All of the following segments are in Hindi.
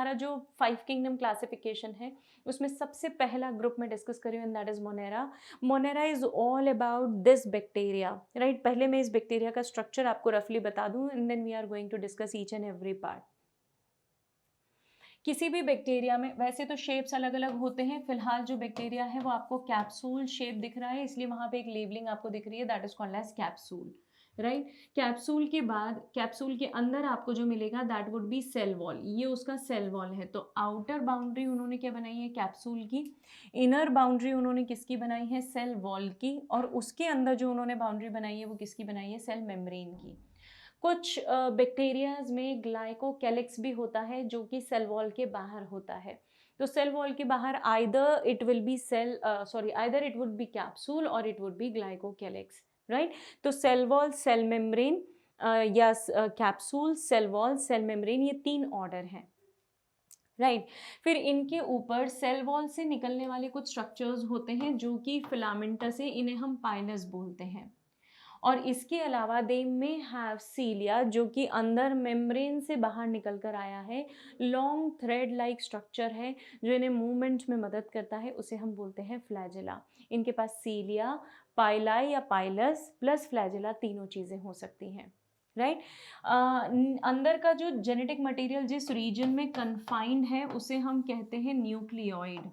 हमारा जो 5 किंगडम क्लासिफिकेशन है उसमें सबसे पहला ग्रुप में डिस्कस करी हूँ and that is Monera. Monera is all about this bacteria, right. पहले मैं इस बैक्टीरिया का स्ट्रक्चर आपको रफली बता दूँ and then we are going to discuss each and every part. किसी भी बैक्टीरिया में वैसे तो शेप्स अलग अलग होते हैं. फिलहाल जो बैक्टीरिया है वो आपको कैप्सूल शेप दिख रहा है, इसलिए वहां पे एक लेबलिंग आपको दिख रही है, that is called as capsule, right. Capsule के बाद कैप्सूल के अंदर आपको जो मिलेगा that would be cell wall. ये उसका सेल वॉल है. तो आउटर बाउंड्री उन्होंने क्या बनाई है, कैप्सूल की. इनर बाउंड्री उन्होंने किसकी बनाई है, सेल वॉल की. और उसके अंदर जो उन्होंने बाउंड्री बनाई है वो किसकी बनाई है, सेल मेम्ब्रेन की. कुछ बैक्टीरियाज में ग्लाइकोकैलिक्स भी होता है जो कि सेल वॉल के बाहर होता है. तो सेल वॉल के बाहर either it will be either it would be capsule or it would be glycocalyx, right. तो सेल वॉल, सेल मेम्ब्रेन या capsule, cell wall, cell membrane, ये 3 ऑर्डर हैं, राइट. फिर इनके ऊपर सेल वॉल से निकलने वाले कुछ स्ट्रक्चर्स होते हैं जो कि फिलामेंटस है, इन्हें हम पाइलस बोलते हैं. और इसके अलावा दे मे हैव सीलिया, जो कि अंदर मेम्ब्रेन से बाहर निकल कर आया है. लॉन्ग थ्रेड लाइक स्ट्रक्चर है जो इन्हें मूवमेंट में मदद करता है, उसे हम बोलते हैं फ्लैजेला. इनके पास सीलिया, पाइलाई या पाइलस प्लस फ्लैजेला तीनों चीज़ें हो सकती हैं, राइट. अंदर का जो जेनेटिक मटेरियल जिस रीजन में कन्फाइंड है उसे हम कहते हैं न्यूक्लियोइड,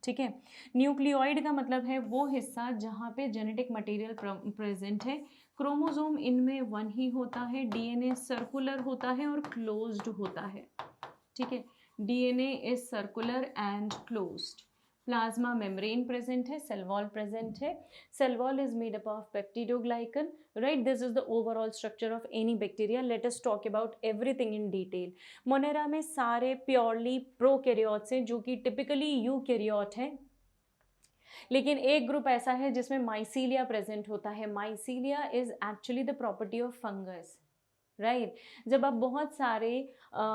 ठीक है. न्यूक्लियोइड का मतलब है वो हिस्सा जहाँ पे जेनेटिक मटेरियल प्रेजेंट है. क्रोमोसोम इनमें 1 ही होता है. डीएनए सर्कुलर होता है और क्लोज्ड होता है, ठीक है. DNA is circular and closed. Plasma membrane present है, सेल वॉल प्रेजेंट है. Cell wall is made up of peptidoglycan, right. This is the overall structure of any bacteria. Let us talk about everything in detail. Monera में सारे प्योरली प्रोकैरियोट्स हैं जो कि टिपिकली यूकैरियोट है. लेकिन एक ग्रुप ऐसा है जिसमें माइसीलिया प्रेजेंट होता है. Mycelia is actually the property of fungus, right. जब आप बहुत सारे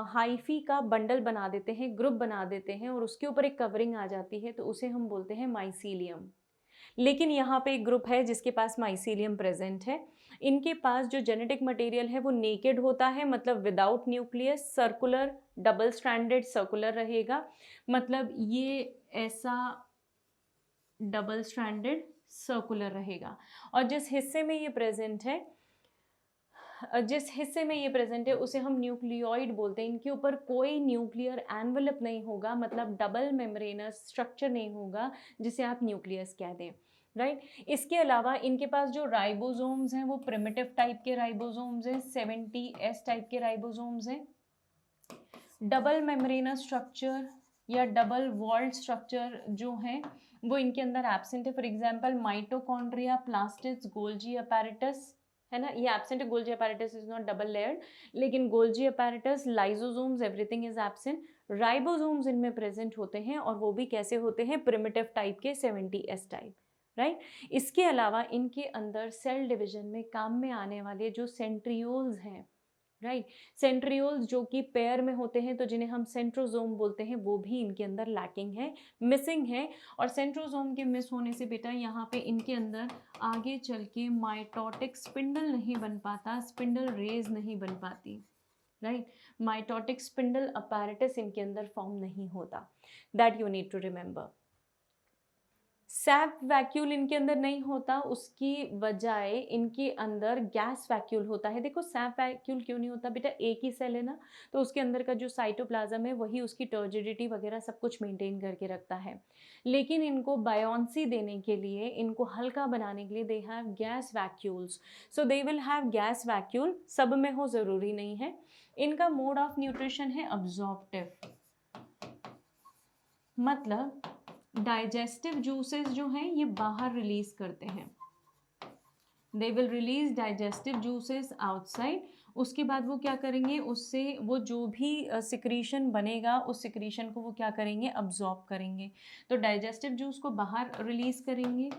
हाइफी का बंडल बना देते हैं, ग्रुप बना देते हैं और उसके ऊपर एक कवरिंग आ जाती है तो उसे हम बोलते हैं माइसीलियम. लेकिन यहाँ पे एक ग्रुप है जिसके पास माइसीलियम प्रेजेंट है. इनके पास जो जेनेटिक मटेरियल है वो नेकेड होता है, मतलब without nucleus, circular, double stranded circular रहेगा. मतलब ये ऐसा डबल स्ट्रैंडेड सर्कुलर रहेगा. और जिस हिस्से में ये प्रेजेंट है उसे हम न्यूक्लियोइड बोलते हैं. इनके ऊपर कोई न्यूक्लियर एनवेलप नहीं होगा, मतलब डबल मेम्ब्रेनस स्ट्रक्चर नहीं होगा जिसे आप न्यूक्लियस कह दें, राइट. इसके अलावा इनके पास जो राइबोसोम्स हैं वो प्रिमिटिव टाइप के राइबोसोम्स हैं, 70S टाइप के राइबोसोम्स हैं. डबल मेम्ब्रेनस स्ट्रक्चर या डबल वॉल्ड स्ट्रक्चर जो है वो इनके अंदर एब्सेंट है. For example mitochondria, plastids, Golgi apparatus, है ना, ये एब्सेंट है. Golgi apparatus is not double layered, लेकिन Golgi apparatus, lysosomes, everything is absent. Ribosomes इनमें प्रेजेंट होते हैं और वो भी कैसे होते हैं, प्रिमिटिव टाइप के, 70S टाइप, राइट. इसके अलावा इनके अंदर सेल डिवीजन में काम में आने वाले जो सेंट्रियोल्स हैं, राइट. सेंट्रियोल्स जो कि पेयर में होते हैं तो जिन्हें हम सेंट्रोजोम बोलते हैं, वो भी इनके अंदर लैकिंग है, मिसिंग है. और सेंट्रोजोम के मिस होने से बेटा यहाँ पे इनके अंदर आगे चल के माइटोटिक स्पिंडल नहीं बन पाता, स्पिंडल रेज नहीं बन पाती, राइट. माइटोटिक स्पिंडल अपैरेटस इनके अंदर फॉर्म नहीं होता. That you need to remember. Sap vacuole इनके अंदर नहीं होता, उसकी बजाय इनके अंदर गैस वैक्यूल होता है. देखो सैप वैक्यूल क्यों नहीं होता बेटा, एक ही सेल है ना, तो उसके अंदर का जो साइटोप्लाज्म है वही उसकी टर्जिडिटी वगैरह सब कुछ मेंटेन करके रखता है. लेकिन इनको बायोन्सी देने के लिए, इनको हल्का बनाने के लिए they have gas vacuoles. So they will have gas vacuole. सब में हो ज़रूरी नहीं है. इनका मोड ऑफ न्यूट्रिशन है अब्जॉर्प्टिव, मतलब डाइजेस्टिव जूसेस जो हैं ये बाहर रिलीज करते हैं. They will release digestive juices outside. उसके बाद वो क्या करेंगे, उससे वो जो भी सिक्रीशन बनेगा उस सिक्रीशन को वो क्या करेंगे, अब्जॉर्ब करेंगे. तो डाइजेस्टिव जूस को बाहर रिलीज करेंगे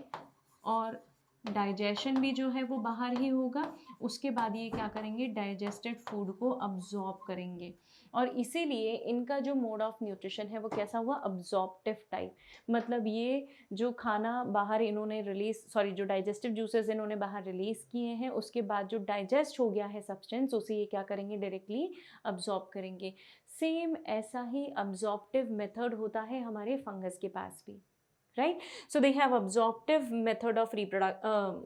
और डाइजेशन भी जो है वो बाहर ही होगा। उसके बाद ये क्या करेंगे, डाइजेस्टेड फूड को अब्जॉर्ब करेंगे। और इसीलिए इनका जो मोड ऑफ न्यूट्रिशन है वो कैसा हुआ, अब्जॉर्प्टिव टाइप। मतलब ये जो खाना बाहर इन्होंने रिलीज, सॉरी जो डाइजेस्टिव जूसेस इन्होंने बाहर रिलीज किए हैं, उसके बाद जो डाइजेस्ट हो गया है सब्सटेंस, उसे ये क्या करेंगे, डायरेक्टली अब्जॉर्ब करेंगे। सेम ऐसा ही अब्जॉर्प्टिव मेथड होता है हमारे फंगस के पास भी, right? So they have absorptive method of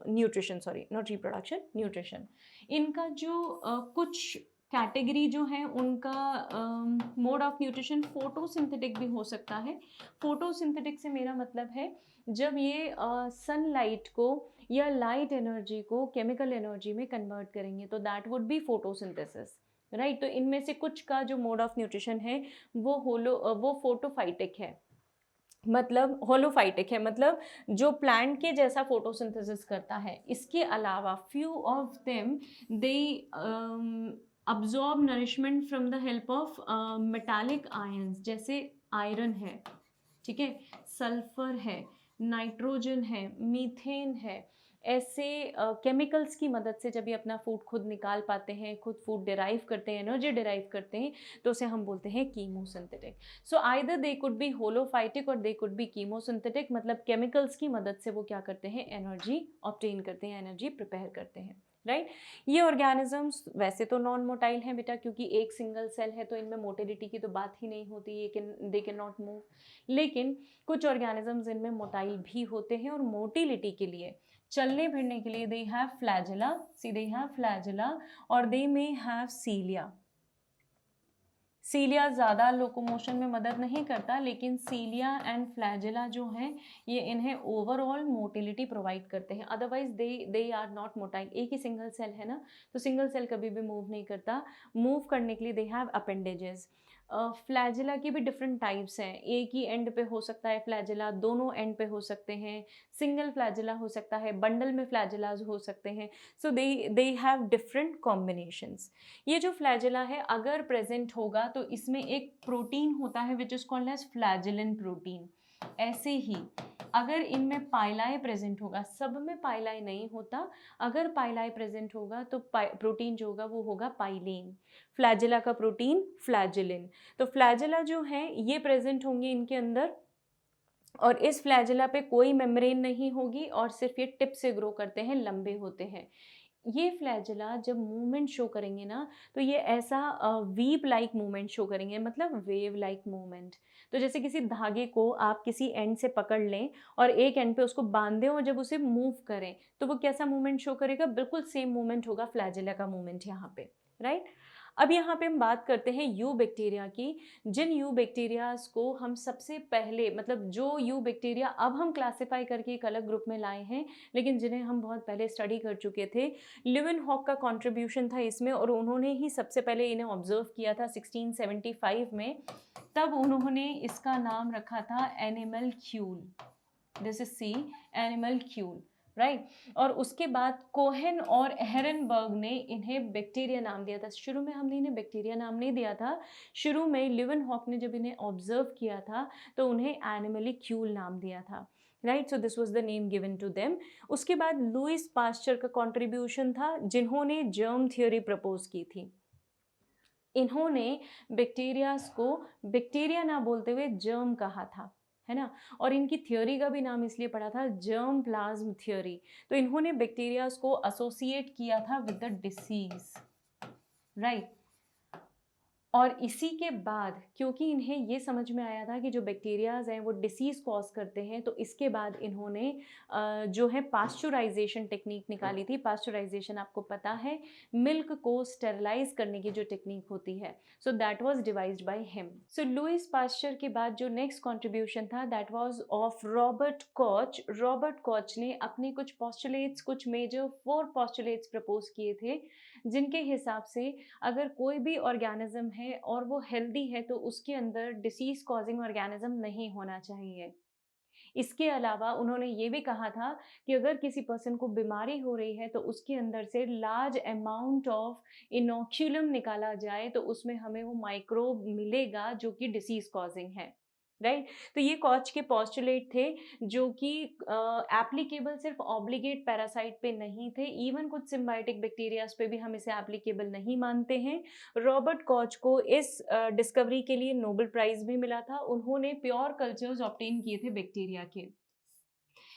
nutrition, sorry, not reproduction, nutrition. इनका जो कुछ कैटेगरी जो है उनका मोड ऑफ न्यूट्रिशन फोटोसिंथेटिक भी हो सकता है। फोटोसिंथेटिक से मेरा मतलब है जब ये सनलाइट को या लाइट एनर्जी को केमिकल एनर्जी में कन्वर्ट करेंगे तो that would B photosynthesis, right? तो इनमें से कुछ का जो मोड ऑफ न्यूट्रिशन है वो फोटोफाइटिक है, मतलब होलोफाइटिक है, मतलब जो प्लांट के जैसा फोटोसिंथेसिस करता है। इसके अलावा few of them they absorb nourishment from the help of metallic ions, जैसे आयरन है, ठीक है, सल्फर है, नाइट्रोजन है, मीथेन है। ऐसे केमिकल्स की मदद से जब ये अपना फूड खुद निकाल पाते हैं, खुद फूड डिराइव करते हैं, एनर्जी डिराइव करते हैं, तो उसे हम बोलते हैं chemosynthetic. So either they could be holophytic or they could be chemosynthetic, मतलब केमिकल्स की मदद से वो क्या करते हैं, एनर्जी ऑब्टेन करते हैं, एनर्जी प्रिपेयर करते हैं, राइट? ये ऑर्गेनिजम्स वैसे तो नॉन मोटाइल हैं बेटा, क्योंकि एक सिंगल सेल है तो इनमें मोटिलिटी की तो बात ही नहीं होती, ये दे कैन नॉट मूव। लेकिन कुछ ऑर्गेनिजम्स इनमें मोटाइल भी होते हैं, और मोटिलिटी के लिए, चलने फिरने के लिए, they have flagella, see they have flagella, और दे मे हैव सीलिया। सीलिया ज़्यादा लोकोमोशन में मदद नहीं करता, लेकिन सीलिया एंड फ्लैजिला जो हैं ये इन्हें ओवरऑल मोटिलिटी प्रोवाइड करते हैं। Otherwise they are not motile. एक ही सिंगल सेल है ना, तो सिंगल सेल कभी भी मूव नहीं करता। मूव करने के लिए दे हैव अपेंडेजेस। फ्लैजिला की भी डिफरेंट टाइप्स हैं। एक ही एंड पे हो सकता है फ्लैजिला, दोनों एंड पे हो सकते हैं, सिंगल फ्लैजिला हो सकता है, बंडल में फ्लैजिलाज हो सकते हैं। सो दे हैव डिफरेंट कॉम्बिनेशंस। ये जो फ्लैजिला है अगर प्रेजेंट होगा तो इसमें एक प्रोटीन होता है which is called as flagellin protein. ऐसे ही अगर इनमें पाइलाई प्रेजेंट होगा, सब में पाइलाई नहीं होता, अगर पाइलाई प्रेजेंट होगा तो प्रोटीन जो होगा वो होगा पाइलेन। फ्लैजिला का प्रोटीन फ्लैजिलिन। तो फ्लैजिला जो है ये प्रेजेंट होंगे इनके अंदर, और इस फ्लैजिला पे कोई मेम्ब्रेन नहीं होगी, और सिर्फ ये टिप से ग्रो करते हैं, लंबे होते हैं। ये फ्लैजिला जब मूवमेंट शो करेंगे ना, तो ये ऐसा वीप लाइक मूवमेंट शो करेंगे, मतलब वेव लाइक मूवमेंट। तो जैसे किसी धागे को आप किसी एंड से पकड़ लें और एक एंड पे उसको बांध दें, और जब उसे मूव करें तो वो कैसा मूवमेंट शो करेगा, बिल्कुल सेम मूवमेंट होगा फ्लैजिला का मूवमेंट यहाँ पे, राइट? अब यहाँ पे हम बात करते हैं यू बैक्टीरिया की। जिन यू बैक्टीरियाज को हम सबसे पहले, मतलब जो यू बैक्टीरिया अब हम क्लासिफाई करके एक अलग ग्रुप में लाए हैं, लेकिन जिन्हें हम बहुत पहले स्टडी कर चुके थे। लिवेनहॉक का कंट्रीब्यूशन था इसमें, और उन्होंने ही सबसे पहले इन्हें ऑब्जर्व किया था 1675 में। तब उन्होंने इसका नाम रखा था animalcule. This is see, animalcule, right? और उसके बाद कोहेन और हेरनबर्ग ने इन्हें बैक्टीरिया नाम दिया था। शुरू में हमने इन्हें बैक्टीरिया नाम नहीं दिया था। शुरू में लिवेनहॉक ने जब इन्हें ऑब्जर्व किया था तो उन्हें एनिमलिक्यूल नाम दिया था, right? So this was the name given to them. उसके बाद लुइस पास्चर का कंट्रीब्यूशन था, जिन्होंने जर्म थ्योरी प्रपोज की थी। इन्होंने बैक्टीरियाज को बैक्टीरिया ना बोलते हुए जर्म कहा था, है ना? और इनकी थ्योरी का भी नाम इसलिए पड़ा था जर्म प्लाज्म थ्योरी। तो इन्होंने बैक्टीरियाज को एसोसिएट किया था विद द डिसीज, राइट? और इसी के बाद क्योंकि इन्हें ये समझ में आया था कि जो बैक्टीरियाज हैं वो डिसीज़ कॉज करते हैं, तो इसके बाद इन्होंने जो है पास्चुराइजेशन टेक्निक निकाली थी। पास्चुराइजेशन आपको पता है, मिल्क को स्टेरलाइज करने की जो टेक्निक होती है। So that was devised by him. So Louis Pasteur के बाद जो नेक्स्ट कंट्रीब्यूशन था that was of Robert Koch. Robert Koch ने अपने कुछ पॉस्टुलेट्स, कुछ मेजर 4 पॉस्टुलेट्स प्रपोज किए थे, जिनके हिसाब से अगर कोई भी ऑर्गेनिज्म है और वो हेल्दी है तो उसके अंदर डिसीज कॉजिंग ऑर्गेनिज्म नहीं होना चाहिए। इसके अलावा उन्होंने ये भी कहा था कि अगर किसी पर्सन को बीमारी हो रही है तो उसके अंदर से लार्ज अमाउंट ऑफ इनोक्यूलम निकाला जाए तो उसमें हमें वो माइक्रोब मिलेगा जो कि डिसीज कॉजिंग है, राइट। तो ये कॉच के पॉस्टुलेट थे जो कि एप्लीकेबल सिर्फ ऑब्लिगेट पैरासाइट पे नहीं थे, इवन कुछ सिम्बायोटिक बैक्टीरियाज पे भी हम इसे एप्लीकेबल नहीं मानते हैं। रॉबर्ट कॉच को इस डिस्कवरी के लिए नोबेल प्राइज भी मिला था। उन्होंने प्योर कल्चर्स ऑब्टेन किए थे बैक्टीरिया के।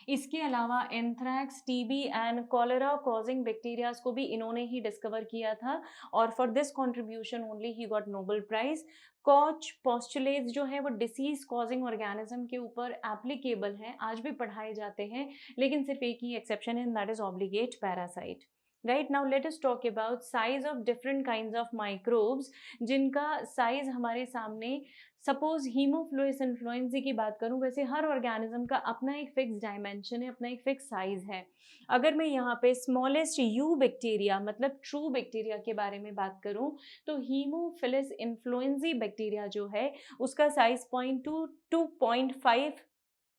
इसके अलावा anthrax, TB and cholera causing bacterias को भी इन्होंने ही डिस्कवर किया था, और for this contribution only he got Nobel prize. Koch postulates जो है वो डिसीज कॉजिंग ऑर्गेनिज्म के ऊपर एप्लीकेबल हैं, आज भी पढ़ाए जाते हैं, लेकिन सिर्फ एक ही एक्सेप्शन है, that is obligate parasite. Right, now let us talk about size of different kinds of microbes, जिनका साइज हमारे सामने, सपोज हीमोफ्लुइस इन्फ्लुएंजा की बात करूं, वैसे हर ऑर्गेनिज्म का अपना एक फिक्स डायमेंशन है, अपना एक फिक्स साइज है। अगर मैं यहाँ पे स्मॉलेस्ट यू बैक्टीरिया मतलब ट्रू बैक्टीरिया के बारे में बात करूं, तो हीमोफिलस इन्फ्लुएंजा बैक्टीरिया जो है उसका साइज 0.2 टू 0.5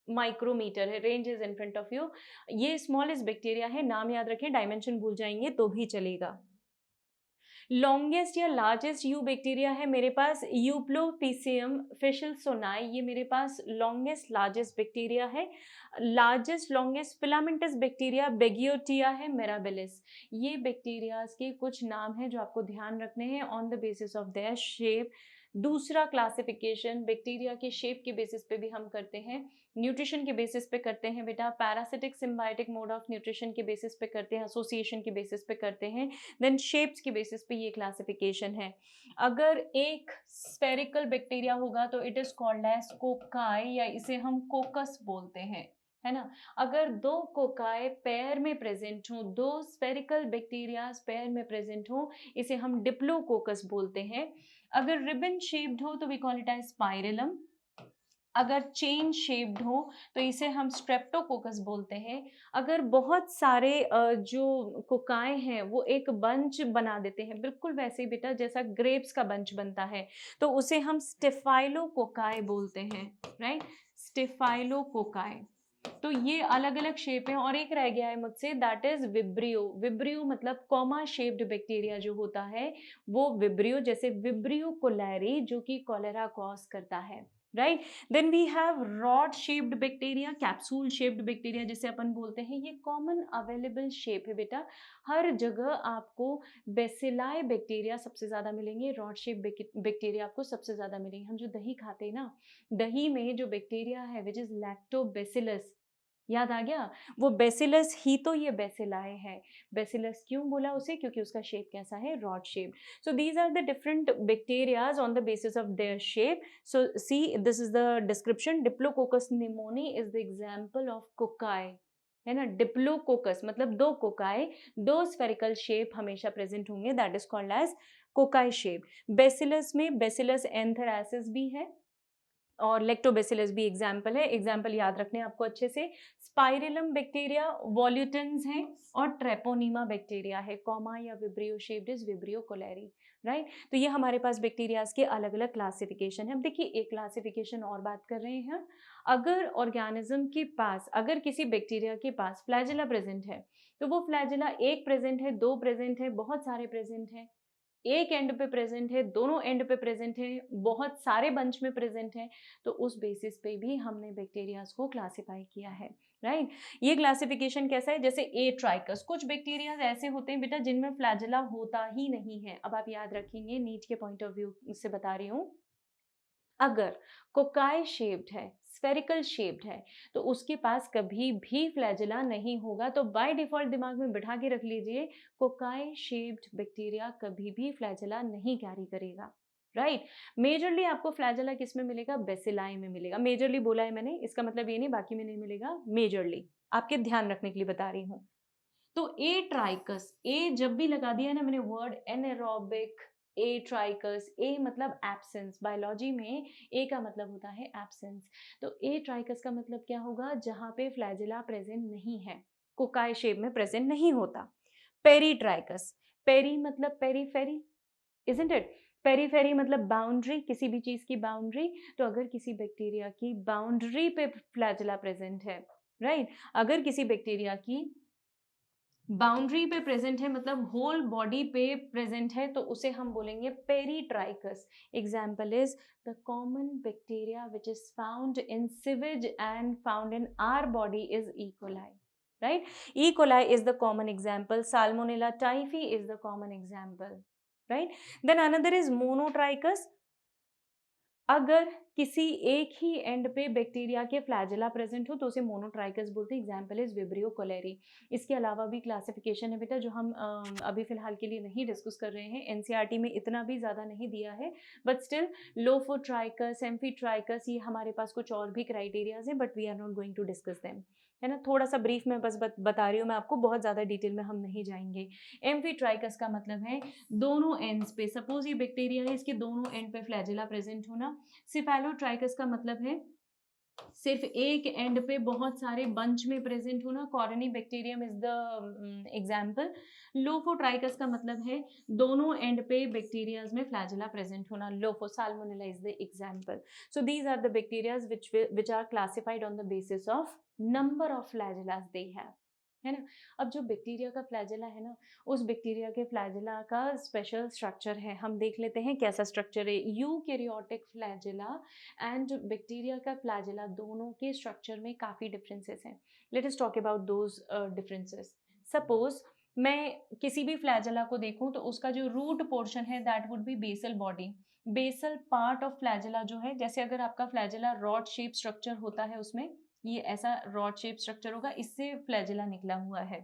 माइक्रोमीटर है। Range is in front of you. ये स्मॉलेस्ट बैक्टीरिया है, नाम याद रखें, डायमेंशन भूल जाएंगे तो भी चलेगा। लॉन्गेस्ट या लार्जेस्ट यू बैक्टीरिया है मेरे पास यूप्लोपीसियम फिशलसोनाई, ये मेरे पास लॉन्गेस्ट लार्जेस्ट बैक्टीरिया है। लार्जेस्ट लॉन्गेस्ट फिलामेंटस बैक्टीरिया बेगियोटिया है मिराबिलिस। ये बैक्टीरियाज के कुछ नाम हैं जो आपको ध्यान रखने हैं on the basis of their shape. दूसरा क्लासिफिकेशन बैक्टीरिया के शेप के बेसिस पे भी हम करते हैं, न्यूट्रिशन के बेसिस पे करते हैं बेटा, parasitic symbiotic mode of nutrition के बेसिस पे करते हैं, एसोसिएशन के बेसिस पे करते हैं, देन शेप्स के बेसिस पे ये क्लासिफिकेशन है। अगर एक स्फेरिकल बैक्टीरिया होगा तो it is called as cocci, या इसे हम कोकस बोलते हैं, है ना। अगर दो कोकाई पेयर में प्रेजेंट हो, दो स्फेरिकल बैक्टीरिया पेयर में प्रेजेंट हो, इसे हम डिप्लोकोकस बोलते हैं। अगर रिबन शेप्ड हो तो we call it as spirillum. अगर चेन शेप्ड हो तो इसे हम स्ट्रेप्टोकोकस बोलते हैं। अगर बहुत सारे जो कोकाएं हैं वो एक बंच बना देते हैं, बिल्कुल वैसे ही बेटा जैसा ग्रेप्स का बंच बनता है, तो उसे हम स्टेफाइलोकोकाई बोलते हैं, राइट, स्टेफाइलोकोकाई। तो ये अलग अलग शेप है। और एक रह गया है मुझसे, दैट इज विब्रियो। विब्रियो मतलब कॉमा शेप्ड बैक्टीरिया जो होता है वो विब्रियो, जैसे विब्रियो कोलेरी जो कि कॉलेरा कॉज करता है, right. Then we have rod shaped bacteria, capsule shaped bacteria जिसे अपन बोलते हैं, ये कॉमन अवेलेबल शेप है बेटा। हर जगह आपको बेसिलाई बैक्टीरिया सबसे ज्यादा मिलेंगे, रॉड शेप बैक्टीरिया आपको सबसे ज्यादा मिलेंगे। हम जो दही खाते हैं ना, दही में जो बैक्टीरिया है विच इज लैक्टोबैसिलस, याद आ गया, वो बेसिलस ही तो ये बेसिलाए है। बेसिलस क्यों बोला उसे, क्योंकि उसका शेप कैसा है, rod shape. So these are the different bacterias on the basis of their shape. So see this is the description, diplococcus pneumoniae is the example of cocci, है ना। डिप्लोकोकस मतलब दो कोकाई, दो स्फेरिकल शेप हमेशा प्रेजेंट होंगे, that is called as cocci shape. Bacillus में बेसिलस एंथेरासिस भी है और लेक्टोबैसिलस भी एग्जाम्पल है, एग्जाम्पल याद रखने आपको अच्छे से। स्पाइरलम बैक्टीरिया वॉल्यूटेंस हैं, और ट्रेपोनीमा बैक्टीरिया है, कॉमा या vibrio shaped is vibrio cholerae, right. तो ये हमारे पास बैक्टीरियाज के अलग अलग क्लासिफिकेशन है। अब देखिए एक क्लासिफिकेशन और बात कर रहे हैं, अगर ऑर्गेनिज्म के पास, अगर किसी बैक्टीरिया के पास फ्लैजेला प्रेजेंट है, तो वो फ्लैजेला एक प्रेजेंट है, दो प्रेजेंट है, बहुत सारे प्रेजेंट है, एक एंड पे प्रेजेंट है, दोनों एंड पे प्रेजेंट है, बहुत सारे बंच में प्रेजेंट है, तो उस बेसिस पे भी हमने बैक्टीरियाज को क्लासिफाई किया है, राइट। ये क्लासिफिकेशन कैसा है, जैसे ए ट्राइकस, कुछ बैक्टीरियाज ऐसे होते हैं बेटा जिनमें फ्लैजेला होता ही नहीं है। अब आप याद रखेंगे, नीट के पॉइंट ऑफ व्यू से बता रही हूँ, अगर कोकाई शेप्ड है, स्फेरिकल शेप्ड है, तो उसके पास कभी भी फ्लैजेला नहीं होगा। तो बाय डिफॉल्ट दिमाग में बिठा के रख लीजिए, कोकाई शेप्ड बैक्टीरिया कभी भी फ्लैजेला नहीं कैरी करेगा, राइट। मेजरली आपको फ्लैजेला किस में मिलेगा, बेसिलाई में मिलेगा। मेजरली बोला है मैंने, इसका मतलब ये नहीं बाकी में नहीं मिलेगा, मेजरली आपके ध्यान रखने के लिए बता रही हूँ। तो ए ट्राइकस, ए जब भी लगा दिया ना मैंने वर्ड एनारोबिक, ए ट्राइकस, ए मतलब एब्सेंस, बायोलॉजी में ए का मतलब होता है एब्सेंस। तो ए ट्राइकस का मतलब क्या होगा, जहां पे फ्लैजेला प्रेजेंट नहीं है, कोकाई शेप में प्रेजेंट नहीं होता। पेरी ट्राइकस, पेरी मतलब पेरीफेरी, इजंट इट, पेरीफेरी मतलब बाउंड्री, किसी भी चीज की बाउंड्री। तो अगर किसी बैक्टीरिया की बाउंड्री पे फ्लैजेला प्रेजेंट है, राइट, अगर किसी बैक्टीरिया की बाउंड्री पे प्रेजेंट है मतलब होल बॉडी पे प्रेजेंट है, तो उसे हम बोलेंगे peritrichous. Example is the common bacteria which is found in sewage and found in our body is E coli, right? E. coli is the common example. Salmonella typhi is the common example, right? Then another is monotrichus. अगर किसी एक ही एंड पे बैक्टीरिया के फ्लैजेला प्रेजेंट हो तो उसे मोनोट्राइकस बोलते हैं। Example is vibrio cholerae. इसके अलावा भी क्लासिफिकेशन है बेटा, जो हम अभी फिलहाल के लिए नहीं डिस्कस कर रहे हैं, एनसीईआरटी में इतना भी ज़्यादा नहीं दिया है, बट स्टिल लोफोट्राइकस, एम्फीट्राइकस, ये हमारे पास कुछ और भी क्राइटेरियाज हैं, but we are not going to discuss them, है ना। थोड़ा सा ब्रीफ में बस बता रही हूँ मैं आपको, बहुत ज़्यादा डिटेल में हम नहीं जाएंगे। एम्फीट्राइकस का मतलब है दोनों एंड्स पे, सपोज ये बैक्टीरिया है, इसके दोनों एंड पे फ्लैजेला प्रेजेंट होना। सिफेलोट्राइकस का मतलब है सिर्फ एक एंड पे बहुत सारे बंच में प्रेजेंट होना। Colony bacterium is the example. Lophotrichous का मतलब है दोनों एंड पे बैक्टीरियाज में फ्लैजेला प्रेजेंट होना। Lopho, Salmonella is the example. So these are the bacterias which are classified on the basis of number of flagellas they have, है ना। अब जो बैक्टीरिया का फ्लैजेला है ना, उस बैक्टीरिया के फ्लैजेला का स्पेशल स्ट्रक्चर है, हम देख लेते हैं कैसा स्ट्रक्चर है। यूकैरियोटिक फ्लैजेला एंड बैक्टीरिया का फ्लैजेला, दोनों के स्ट्रक्चर में काफ़ी डिफरेंसेस हैं। Let us talk about those differences. Suppose मैं किसी भी फ्लैजेला को देखूं तो उसका जो रूट पोर्शन है that would be basal body. Basal part of flagella जो है, जैसे अगर आपका फ्लैजेला रॉड शेप स्ट्रक्चर होता है, उसमें ये ऐसा रॉड शेप स्ट्रक्चर होगा, इससे फ्लैजेला निकला हुआ है।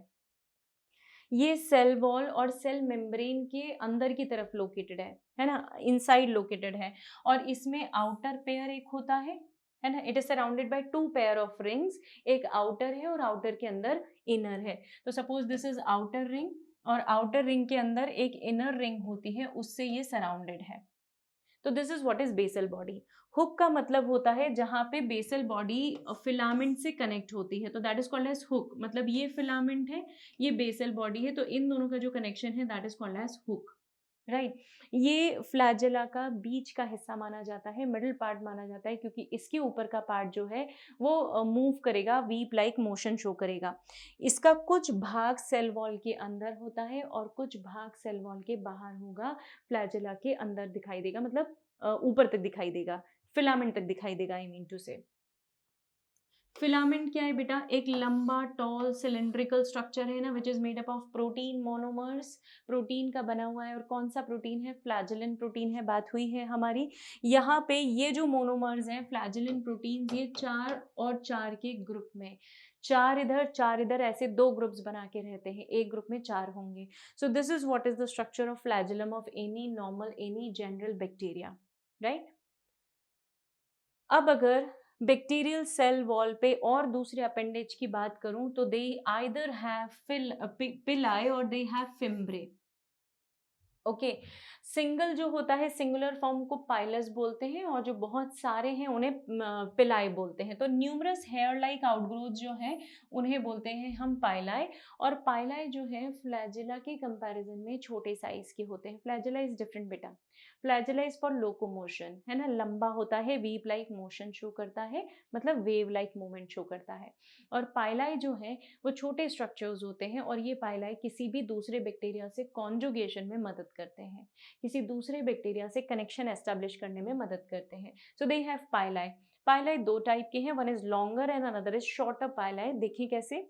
ये सेल वॉल और सेल मेम्ब्रेन के अंदर की तरफ लोकेटेड है ना, इनसाइड लोकेटेड है। और इसमें आउटर पेयर एक होता है ना। It is surrounded by two pair of rings, एक आउटर है और आउटर के अंदर इनर है। तो suppose this is outer ring, और आउटर रिंग के अंदर एक इनर रिंग होती है, उससे ये सराउंडेड है। तो this is what is basal body. Hook का मतलब होता है जहां पे बेसल बॉडी फिलामेंट से कनेक्ट होती है, तो that is called as hook. मतलब ये फिलामेंट है, ये बेसल बॉडी है, तो इन दोनों का जो कनेक्शन है that is called as hook, right. ये फ्लैजेला का बीच का हिस्सा माना जाता है, मिडिल पार्ट माना जाता है, क्योंकि इसके ऊपर का पार्ट जो है वो मूव करेगा, वीप लाइक मोशन शो करेगा। इसका कुछ भाग सेल वॉल के अंदर होता है और कुछ भाग सेल वॉल के बाहर होगा, फ्लैजेला के अंदर दिखाई देगा, मतलब ऊपर तक दिखाई देगा, फिलामेंट तक दिखाई देगा, आई मीन टू से। फिलामेंट क्या है बेटा? एक लंबा टॉल सिलेंड्रिकल स्ट्रक्चर है ना, which is made up of protein monomers. Protein का बना हुआ है, और कौन सा प्रोटीन है? फ्लैजेलिन प्रोटीन है, बात हुई है हमारी। यहाँ पे ये जो मोनोमर्स हैं फ्लैजेलिन प्रोटीन, ये 4 और 4 के ग्रुप में, 4 इधर ऐसे 2 ग्रुप्स बना के रहते हैं, एक ग्रुप में 4 होंगे। So this is what is the structure of flagellum of any normal, any general bacteria, right. अब अगर बैक्टीरियल सेल वॉल पे और दूसरे अपेंडेज की बात करूं तो दे आइदर हैव पिलाई और they have fimbriae. Okay, single जो होता है, सिंगुलर फॉर्म को पाइलस बोलते हैं, और जो बहुत सारे हैं उन्हें पिलाई बोलते हैं। तो न्यूमरस हेयर लाइक आउटग्रोथ जो है उन्हें बोलते हैं हम पाइलाई। और पाइलाई जो है फ्लैजेला के कंपैरिजन में छोटे साइज के होते हैं। फ्लैजेला इज डिफरेंट बेटा। फ्लैजेला इज फॉर लोकोमोशन, है ना, लंबा होता है, वीप लाइक मोशन शो करता है, मतलब वेव लाइक मूवमेंट शो करता है। और पाइलाई जो है वो छोटे स्ट्रक्चर्स होते हैं, और ये पाइलाई किसी भी दूसरे बैक्टीरिया से कॉन्जुगेशन में मदद करते हैं, किसी दूसरे बैक्टीरिया से कनेक्शन एस्टेब्लिश करने में मदद करते हैं। सो दे हैव पाइलाई। पाइलाई 2 टाइप के हैं, one is longer and another is shorter pili. देखिए कैसे।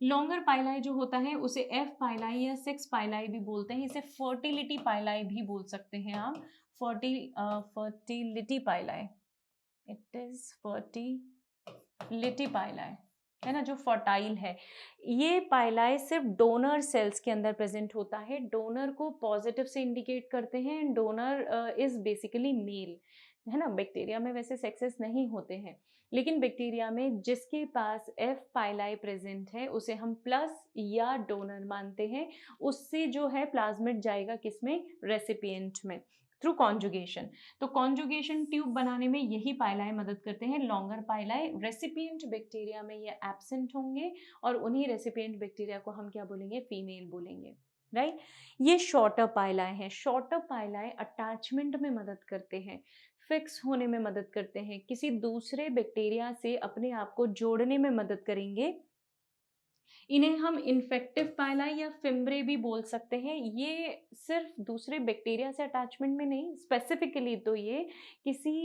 लॉन्गर पाइलाई जो होता है उसे एफ पाइलाई या 6 पाइलाई भी बोलते हैं। इसे फर्टिलिटी पाइलाई भी बोल सकते हैं आप। फर्टिलिटी पाइलाई, इट इज फर्टिलिटी पाइलाई, है ना, जो फर्टाइल है। ये पाइलाई सिर्फ डोनर सेल्स के अंदर प्रेजेंट होता है। डोनर को पॉजिटिव से इंडिकेट करते हैं। डोनर इज बेसिकली मेल, है ना। बैक्टीरिया में वैसे सेक्सेस नहीं होते हैं, लेकिन बैक्टीरिया में जिसके पास एफ पाइलाई प्रेजेंट है उसे हम प्लस या डोनर मानते हैं। उससे जो है प्लाज्मिड जाएगा किसमें? रेसिपिएंट में, थ्रू कॉन्जुगेशन। तो कॉन्जुगेशन ट्यूब बनाने में यही पाइलाई मदद करते हैं, लॉन्गर पाइलाई। रेसिपिएंट बैक्टीरिया में ये एब्सेंट होंगे, और उन्हीं रेसिपिएंट बैक्टीरिया को हम क्या बोलेंगे? फीमेल बोलेंगे, राइट। ये शॉर्टर पाइलाई है। शॉर्टर पाइलाई अटैचमेंट में मदद करते हैं, फिक्स होने में मदद करते हैं, किसी दूसरे बैक्टीरिया से अपने आप को जोड़ने में मदद करेंगे। इन्हें हम इन्फेक्टिव पाइलाई या फिम्ब्रे भी बोल सकते हैं। ये सिर्फ दूसरे बैक्टीरिया से अटैचमेंट में नहीं, स्पेसिफिकली तो ये किसी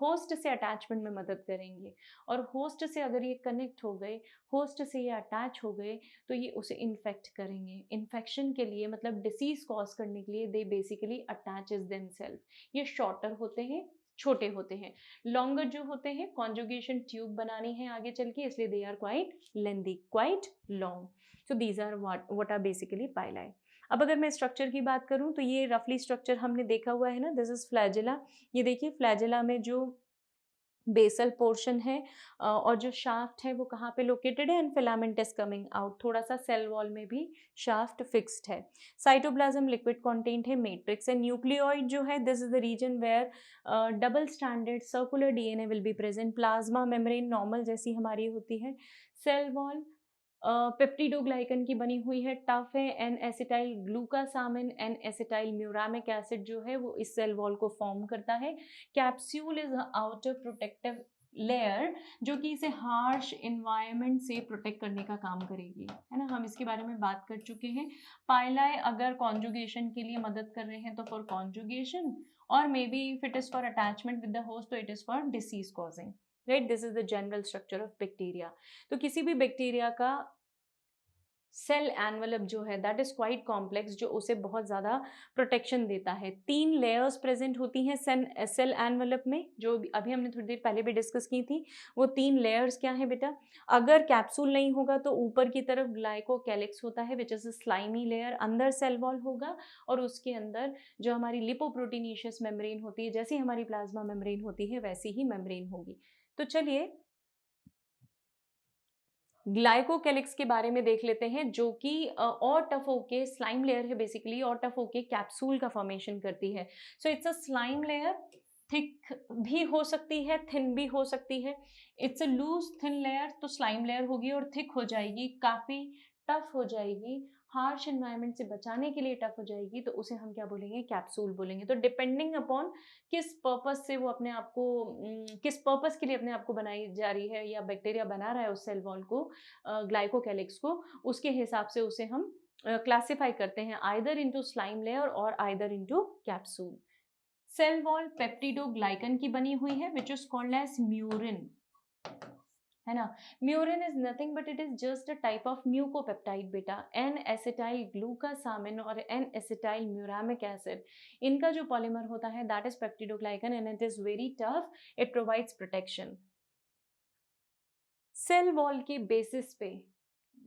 होस्ट से अटैचमेंट में मदद करेंगे, और होस्ट से अगर ये कनेक्ट हो गए, होस्ट से ये अटैच हो गए, तो ये उसे इन्फेक्ट करेंगे। इन्फेक्शन के लिए मतलब डिसीज कॉज करने के लिए दे बेसिकली अटैचेस देमसेल्फ। ये शॉर्टर होते हैं, छोटे होते हैं। लॉन्गर जो होते हैं, कॉन्जुगेशन ट्यूब बनानी है आगे चल के, इसलिए they are quite lengthy, quite long. So these are what are basically pili. अब अगर मैं स्ट्रक्चर की बात करूं तो ये रफली स्ट्रक्चर हमने देखा हुआ है ना, दिस इज फ्लैजिला। ये देखिए फ्लैजिला में जो बेसल पोर्शन है और जो शाफ्ट है वो कहाँ पे लोकेटेड है, and filament is coming out. थोड़ा सा सेल वॉल में भी शाफ्ट फिक्स्ड है। साइटोप्लाज्म लिक्विड कंटेंट है, मैट्रिक्स है। न्यूक्लियोइड जो है, this is the region where double standard circular DNA will be present. Plasma membrane normal जैसी हमारी होती है। सेल वॉल पेप्टिडोग्लाइकन की बनी हुई है, टफ है। N acetyl glucosamine N acetyl muramic acid जो है वो इस सेल वॉल को फॉर्म करता है। Capsule is outer protective layer जो कि इसे हार्श इन्वायरमेंट से प्रोटेक्ट करने का काम करेगी, है ना। हम इसके बारे में बात कर चुके हैं। पाइलाई अगर कॉन्जुगेशन के लिए मदद कर रहे हैं तो for conjugation, or maybe if it is for attachment with the host तो it is for disease causing, right. This is the general structure of bacteria. तो किसी भी बैक्टीरिया का सेल एनवेलप जो है दैट इज क्वाइट कॉम्प्लेक्स, जो उसे बहुत ज़्यादा प्रोटेक्शन देता है। 3 लेयर्स प्रेजेंट होती हैं सेल एनवेलप में, जो अभी हमने थोड़ी देर पहले भी डिस्कस की थी। वो 3 लेयर्स क्या है बेटा? अगर कैप्सूल नहीं होगा तो ऊपर की तरफ ग्लाइकोकैलिक्स होता है which is a slimy layer, अंदर सेल वॉल होगा, और उसके अंदर जो हमारी लिपोप्रोटीनेशियस मेम्ब्रेन होती है, जैसी हमारी प्लाज्मा मेम्ब्रेन होती है वैसी ही मेम्ब्रेन होगी। तो चलिए ग्लाइकोकैलिक्स के बारे में देख लेते हैं, जो कि और टफ होके स्लाइम लेयर है बेसिकली, और टफ होके कैप्सूल का फॉर्मेशन करती है। So it's a slime layer, thick भी हो सकती है, थिन भी हो सकती है। It's a loose thin layer, तो स्लाइम लेयर होगी और थिक हो जाएगी, काफी टफ हो जाएगी, हार्श एनवायरनमेंट से बचाने के लिए टफ हो जाएगी, तो उसे हम क्या बोलेंगे? कैप्सूल बोलेंगे। तो डिपेंडिंग अपॉन किस पर्पस से वो अपने आप को किस पर्पस के लिए अपने आप को बनाई जा रही है, या बैक्टीरिया बना रहा है उस सेल वॉल को, ग्लाइकोकैलिक्स को, उसके हिसाब से उसे हम क्लासिफाई करते हैं आइदर इनटू स्लाइम लेयर और either into capsule. Cell wall peptidoglycan की बनी हुई है which is called as murein, है ना। Murein is nothing but it is just a type of mucopeptide बेटा। एन एसिटाइल ग्लूकासामिन और एन एसिटाइल म्यूरामिक एसिड, इनका जो पॉलीमर होता है that is peptidoglycan, and it is very tough, it provides protection. Cell wall के बेसिस पे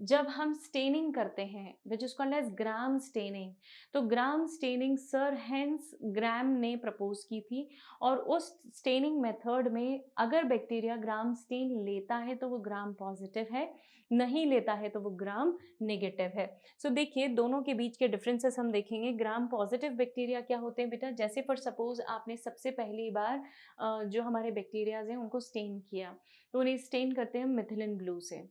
जब हम स्टेनिंग करते हैं which is called as Gram staining, तो Gram staining sir Hans Gram ने प्रपोज की थी, और उस स्टेनिंग मेथड में अगर बैक्टीरिया ग्राम स्टेन लेता है तो वो ग्राम पॉजिटिव है, नहीं लेता है तो वो ग्राम नेगेटिव है। सो देखिए दोनों के बीच के डिफरेंसेस हम देखेंगे। ग्राम पॉजिटिव बैक्टीरिया क्या होते हैं बेटा? जैसे फॉर सपोज आपने सबसे पहली बार जो हमारे बैक्टीरियाज हैं उनको स्टेन किया, तो उन्हें स्टेन करते हैं मिथिलिन ब्लू से,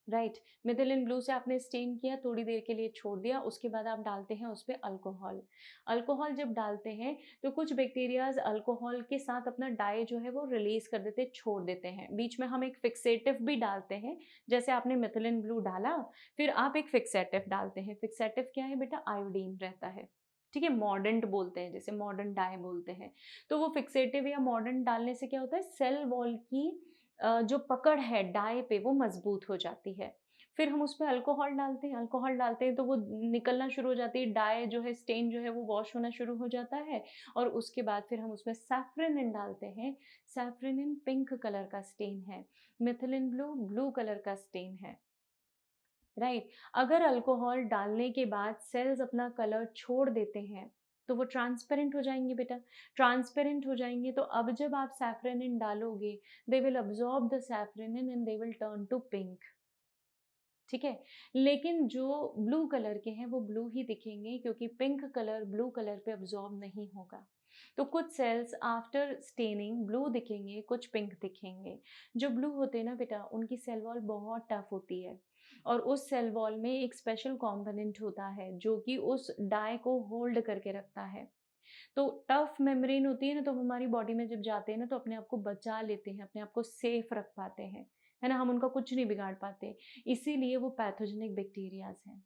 राइट। मिथिलिन ब्लू से आपने स्टेन किया, थोड़ी देर के लिए छोड़ दिया, उसके बाद आप डालते हैं उस पर अल्कोहल। अल्कोहल जब डालते हैं तो कुछ बैक्टीरियाज अल्कोहल के साथ अपना डाई जो है वो रिलीज कर देते, छोड़ देते हैं। बीच में हम एक फिक्सेटिव भी डालते हैं, जैसे आपने मिथिलिन ब्लू डाला, फिर आप एक फिक्सेटिव डालते हैं। फिक्सेटिव क्या है बेटा? आयोडीन रहता है, ठीक है। मॉर्डेंट बोलते हैं, जैसे मॉडर्न डाई बोलते हैं। तो वो फिक्सेटिव या मॉर्डेंट डालने से क्या होता है? सेल वॉल की जो पकड़ है डाई पे वो मजबूत हो जाती है। फिर हम उसमें अल्कोहल डालते हैं, अल्कोहल डालते हैं तो वो निकलना शुरू हो जाती है, डाई जो है, स्टेन जो है वो वॉश होना शुरू हो जाता है, और उसके बाद फिर हम उसमें सैफ्रेनिन डालते हैं। सैफ्रेनिन पिंक कलर का स्टेन है, मिथिलिन ब्लू ब्लू कलर का स्टेन है, राइट। अगर अल्कोहल डालने के बाद सेल्स अपना कलर छोड़ देते हैं तो वो ट्रांसपेरेंट हो जाएंगे बेटा। ट्रांसपेरेंट हो जाएंगे तो अब जब आप सैफ्रेनिन डालोगे, they will absorb the safranin and they will turn to pink, ठीक है। लेकिन जो ब्लू कलर के हैं वो ब्लू ही दिखेंगे, क्योंकि पिंक कलर ब्लू कलर पे अब्सॉर्ब नहीं होगा। तो कुछ सेल्स आफ्टर स्टेनिंग ब्लू दिखेंगे, कुछ पिंक दिखेंगे। जो ब्लू होते हैं ना बेटा, उनकी सेल वॉल बहुत टफ होती है, और उस सेल वॉल में एक स्पेशल कंपोनेंट होता है जो कि उस डाई को होल्ड करके रखता है। तो टफ मेम्ब्रेन होती है ना, तो हमारी बॉडी में जब जाते हैं ना तो अपने आप को बचा लेते हैं, अपने आप को सेफ रख पाते हैं, है ना, हम उनका कुछ नहीं बिगाड़ पाते, इसीलिए वो पैथोजेनिक बैक्टीरियाज हैं।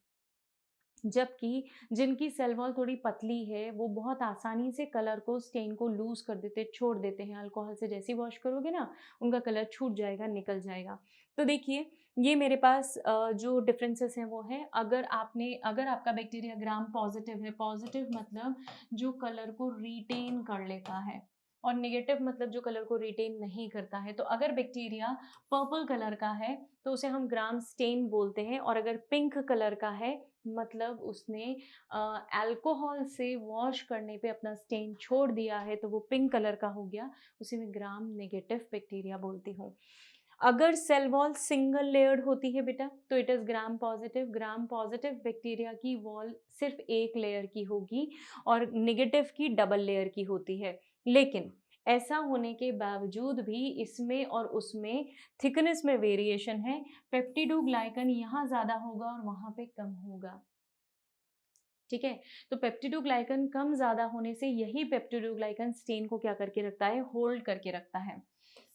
जबकि जिनकी सेल वॉल थोड़ी पतली है वो बहुत आसानी से कलर को, स्टेन को लूज कर देते, छोड़ देते हैं। अल्कोहल से जैसे ही वॉश करोगे ना, उनका कलर छूट जाएगा, निकल जाएगा। तो देखिए, ये मेरे पास जो डिफरेंसेस हैं वो हैं, अगर आपका बैक्टीरिया ग्राम पॉजिटिव है, पॉजिटिव मतलब जो कलर को रिटेन कर लेता है, और नेगेटिव मतलब जो कलर को रिटेन नहीं करता है। तो अगर बैक्टीरिया पर्पल कलर का है तो उसे हम ग्राम स्टेन बोलते हैं, और अगर पिंक कलर का है मतलब उसने अल्कोहल से वॉश करने पे अपना स्टेन छोड़ दिया है, तो वो पिंक कलर का हो गया, उसे मैं ग्राम नेगेटिव बैक्टीरिया बोलती हूँ। अगर सेल वॉल सिंगल लेयर्ड होती है बेटा तो it is gram positive. Gram positive bacteria की वॉल सिर्फ एक लेयर की होगी और नेगेटिव की डबल लेयर की होती है। लेकिन ऐसा होने के बावजूद भी इसमें और उसमें थिकनेस में वेरिएशन है। पेप्टिडोग्लाइकन यहाँ ज़्यादा होगा और वहाँ पे कम होगा। ठीक है, तो पेप्टिडोग्लाइकन कम ज़्यादा होने से यही पेप्टिडोग्लाइकन स्टेन को क्या करके रखता है, होल्ड करके रखता है।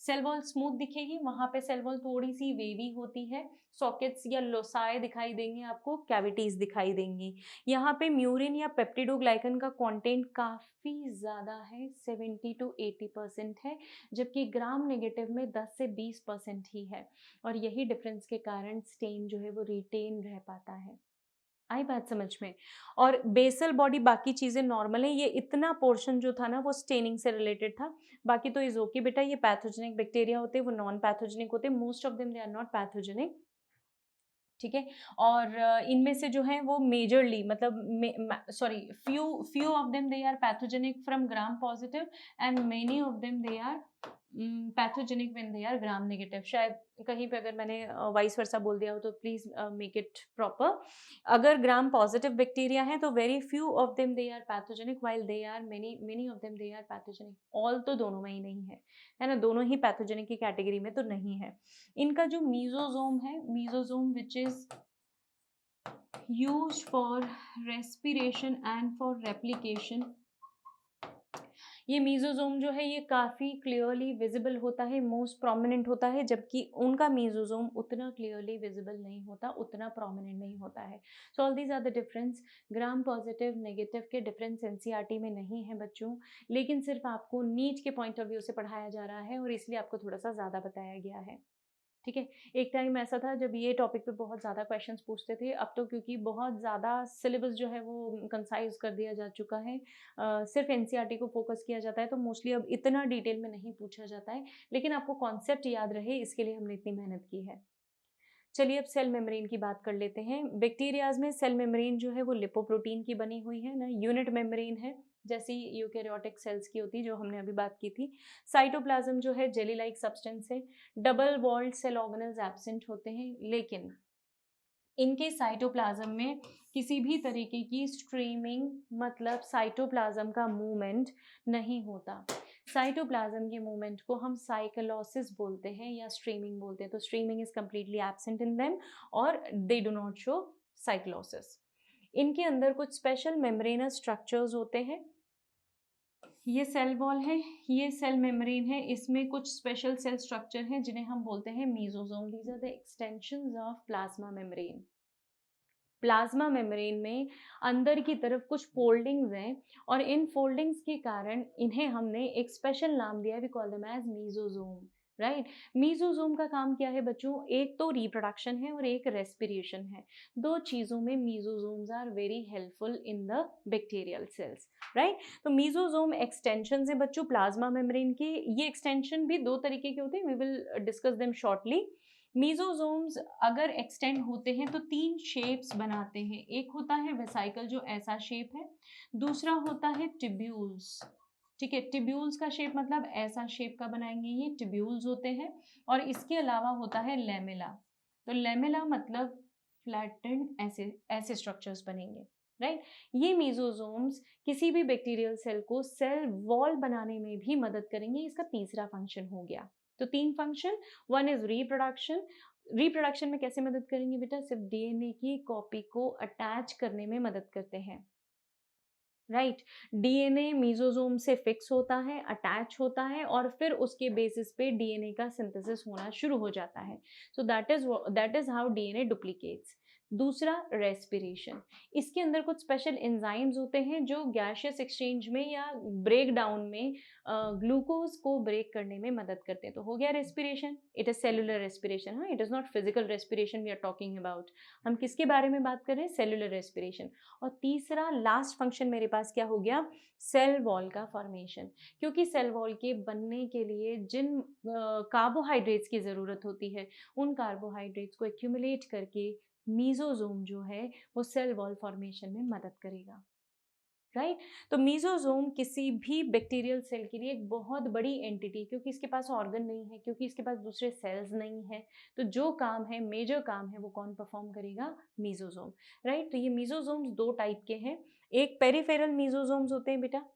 सेल वॉल स्मूथ दिखेगी, वहां पे सेल वॉल थोड़ी सी वेवी होती है, सॉकेट्स या लोसाए दिखाई देंगे आपको, कैविटीज दिखाई देंगी। यहाँ पे म्यूरिन या पेप्टिडोग्लाइकन का कंटेंट काफी ज्यादा है, 70 to 80% है, जबकि ग्राम नेगेटिव में 10 से 20% ही है। और यही डिफरेंस के कारण स्टेन जो है वो रिटेन रह पाता है। आई बात समझ में। और बेसल बॉडी बाकी चीजें नॉर्मल है, ये इतना पोर्शन जो था ना वो स्टेनिंग से रिलेटेड था, बाकी तो इज ओके बेटा। ये पैथोजेनिक बैक्टीरिया होते हैं, वो नॉन पैथोजेनिक होते हैं, most of them they are not pathogenic. ठीक है, और इनमें से जो है वो मेजरली मतलब sorry few few of them they are pathogenic from Gram positive and many of them they are pathogenic when they are Gram negative. शायद कहीं पे अगर मैंने वाइस वर्सा बोल दिया हो तो प्लीज मेक इट प्रॉपर। अगर ग्राम पॉजिटिव बैक्टीरिया है तो very few of them they are pathogenic while they are many of them they are pathogenic. All तो दोनों में ही नहीं है ना, दोनों ही पैथोजेनिक की कैटेगरी में तो नहीं है। इनका जो मीजोजोम है, mesosome which is used for respiration and for replication, ये मीजोजोम जो है ये काफ़ी क्लियरली विजिबल होता है, मोस्ट प्रोमिनेंट होता है, जबकि उनका मीजोजोम उतना क्लियरली विजिबल नहीं होता, उतना प्रोमिनेंट नहीं होता है। So all these are the difference. Gram positive negative के डिफरेंस एनसीईआरटी में नहीं है बच्चों, लेकिन सिर्फ आपको नीट के पॉइंट ऑफ व्यू से पढ़ाया जा रहा है और इसलिए आपको थोड़ा सा ज़्यादा बताया गया है। ठीक है, एक टाइम ऐसा था जब ये टॉपिक पे बहुत ज़्यादा क्वेश्चंस पूछते थे, अब तो क्योंकि बहुत ज़्यादा सिलेबस जो है वो कंसाइज कर दिया जा चुका है, सिर्फ एनसीईआरटी को फोकस किया जाता है, तो मोस्टली अब इतना डिटेल में नहीं पूछा जाता है, लेकिन आपको कॉन्सेप्ट याद रहे इसके लिए हमने इतनी मेहनत की है। चलिए अब सेल मेम्ब्रेन की बात कर लेते हैं। बैक्टीरियाज में सेल मेम्ब्रेन जो है वो लिपोप्रोटीन की बनी हुई है ना, यूनिट मेम्ब्रेन है, जैसी यूकैरियोटिक सेल्स की होती है जो हमने अभी बात की थी। साइटोप्लाज्म जो है जेली लाइक सब्सटेंस है। Double walled cell organelles absent होते हैं, लेकिन इनके साइटोप्लाज्म में किसी भी तरीके की स्ट्रीमिंग मतलब साइटोप्लाज्म का मूवमेंट नहीं होता। साइटोप्लाज्म के मूवमेंट को हम साइक्लोसिस बोलते हैं या स्ट्रीमिंग बोलते हैं। तो streaming is completely absent in them और they do not show cyclosis. इनके अंदर कुछ स्पेशल मेम्ब्रेनस स्ट्रक्चर्स होते हैं। ये सेल वॉल है, ये सेल मेम्ब्रेन है, इसमें कुछ स्पेशल सेल स्ट्रक्चर हैं जिन्हें हम बोलते हैं mesosome. These are the extensions of plasma membrane. Plasma membrane में अंदर की तरफ कुछ फोल्डिंग्स हैं और इन फोल्डिंग्स के कारण इन्हें हमने एक स्पेशल नाम दिया है, we call them as mesosome. Right, mesosome का काम क्या है बच्चों, एक तो रिप्रोडक्शन है और एक रेस्पिरेशन है। दो चीजों में mesosomes are very helpful in the bacterial cells. Right, तो मीजोसोम एक्सटेंशन है बच्चों प्लाज्मा मेम्ब्रेन के। ये एक्सटेंशन भी दो तरीके के होते हैं, we will discuss them shortly. Mesosomes अगर एक्सटेंड होते हैं तो तीन शेप्स बनाते हैं। एक होता है वेसाइकल जो ऐसा शेप है, दूसरा होता है टिब्यूल्स। ठीक है, टिब्यूल्स का शेप मतलब ऐसा शेप का बनाएंगे, ये टिब्यूल्स होते हैं। और इसके अलावा होता है लेमेला। तो लेमेला मतलब फ्लैटेंड ऐसे ऐसे स्ट्रक्चर्स बनेंगे। राइट, ये मीजोसोम्स किसी भी बैक्टीरियल सेल को सेल वॉल बनाने में भी मदद करेंगे। इसका तीसरा फंक्शन हो गया। तो तीन function, one is reproduction. Reproduction में कैसे मदद करेंगे बेटा, सिर्फ डीएनए की कॉपी को अटैच करने में मदद करते हैं। राइट। डीएनए मीजोजोम से फिक्स होता है, अटैच होता है और फिर उसके बेसिस पे डीएनए का सिंथेसिस होना शुरू हो जाता है। So that is how DNA duplicates. दूसरा, रेस्पिरेशन। इसके अंदर कुछ स्पेशल एंजाइम्स होते हैं जो गैशियस एक्सचेंज में या ब्रेक डाउन में ग्लूकोज को ब्रेक करने में मदद करते हैं। तो हो गया respiration. It is cellular respiration, हाँ, it is not physical respiration we are talking about. हम किसके बारे में बात कर रहे हैं? Cellular respiration. और तीसरा लास्ट फंक्शन मेरे पास क्या हो गया? सेल वॉल का फॉर्मेशन। क्योंकि सेल वॉल के बनने के लिए जिन कार्बोहाइड्रेट्स की ज़रूरत होती है, उन कार्बोहाइड्रेट्स को एक्यूमुलेट करके मीजोजोम जो है वो सेल वॉल फॉर्मेशन में मदद करेगा। राइट। तो मीजोजोम किसी भी बैक्टीरियल सेल के लिए एक बहुत बड़ी एंटिटी, क्योंकि इसके पास ऑर्गन नहीं है, क्योंकि इसके पास दूसरे सेल्स नहीं है, तो जो काम है, मेजर काम है, वो कौन परफॉर्म करेगा? मीजोजोम। राइट। तो ये मीजोजोम्स दो टाइप के हैं। एक पेरिफेरल मीजोजोम्स होते हैं बेटा,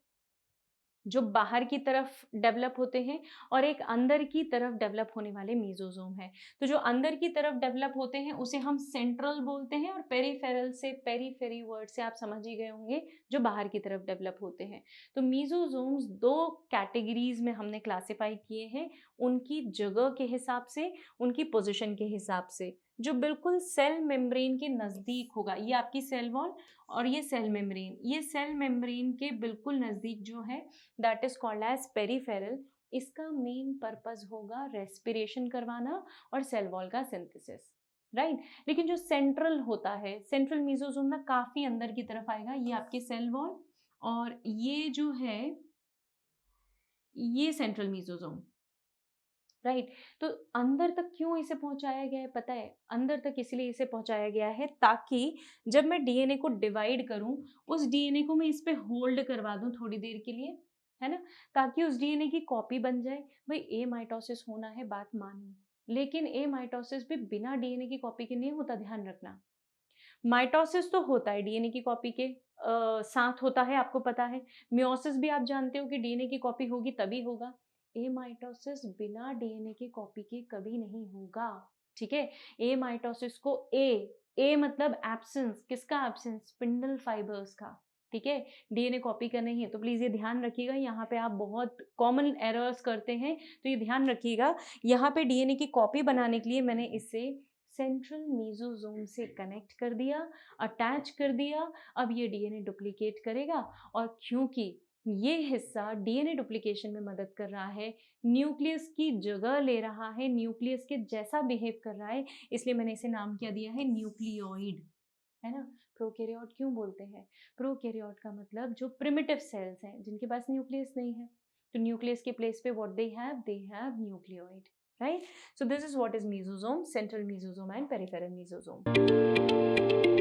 जो बाहर की तरफ डेवलप होते हैं, और एक अंदर की तरफ डेवलप होने वाले मीजोजोम है। तो जो अंदर की तरफ डेवलप होते हैं उसे हम सेंट्रल बोलते हैं, और पेरिफेरल से, पेरीफेरी वर्ड से आप समझ ही गए होंगे, जो बाहर की तरफ डेवलप होते हैं। तो मीजोजोम्स दो कैटेगरीज में हमने क्लासिफाई किए हैं, उनकी जगह के हिसाब से, उनकी पोजिशन के हिसाब से। जो बिल्कुल सेल मेम्ब्रेन के नज़दीक होगा, ये आपकी सेल वॉल और ये सेल मेम्ब्रेन, ये सेल मेम्ब्रेन के बिल्कुल नज़दीक जो है, that is called as peripheral. इसका मेन पर्पस होगा रेस्पिरेशन करवाना और सेल वॉल का सिंथेसिस। राइट। लेकिन जो सेंट्रल होता है, सेंट्रल मीजोजोम ना काफी अंदर की तरफ आएगा, ये आपकी सेल वॉल, और ये जो है ये सेंट्रल मीजोजोम। राइट। तो अंदर तक क्यों इसे पहुंचाया गया है पता है? अंदर तक इसलिए इसे पहुंचाया गया है ताकि जब मैं डीएनए को डिवाइड करूं, उस डीएनए को मैं इस पे होल्ड करवा दूं थोड़ी देर के लिए, है ना, ताकि उस डीएनए की कॉपी बन जाए। भाई ए माइटोसिस होना है, बात मानी, लेकिन ए माइटोसिस भी बिना डीएनए की कॉपी के नहीं होता, ध्यान रखना। माइटोसिस तो होता है डीएनए की कॉपी के साथ होता है, आपको पता है। मियोसिस भी आप जानते हो कि डीएनए की कॉपी होगी तभी होगा। ए माइटोसिस बिना डीएनए की कॉपी के कभी नहीं होगा। ठीक है। ए माइटोसिस को ए मतलब एब्सेंस, किसका एब्सेंस? स्पिंडल फाइबर्स का। ठीक है। डीएनए कॉपी का नहीं है, तो प्लीज ये ध्यान रखिएगा। यहाँ पे आप बहुत कॉमन एरर्स करते हैं, तो ये ध्यान रखिएगा। यहाँ पे डीएनए की कॉपी बनाने के लिए मैंने इसे सेंट्रल मीजोजोम से कनेक्ट कर दिया, अटैच कर दिया। अब ये डीएनए डुप्लीकेट करेगा, और क्योंकि ये हिस्सा डीएनए डुप्लीकेशन में मदद कर रहा है, न्यूक्लियस की जगह ले रहा है, न्यूक्लियस के जैसा बिहेव कर रहा है, इसलिए मैंने इसे नाम क्या दिया है? न्यूक्लियोइड। है ना। प्रोकैरियोट क्यों बोलते हैं? प्रोकैरियोट का मतलब जो प्रिमिटिव सेल्स हैं, जिनके पास न्यूक्लियस नहीं है, तो न्यूक्लियस के प्लेस पे what they have nucleoid. Right. So this is what is mesosome, central mesosome and peripheral mesosome.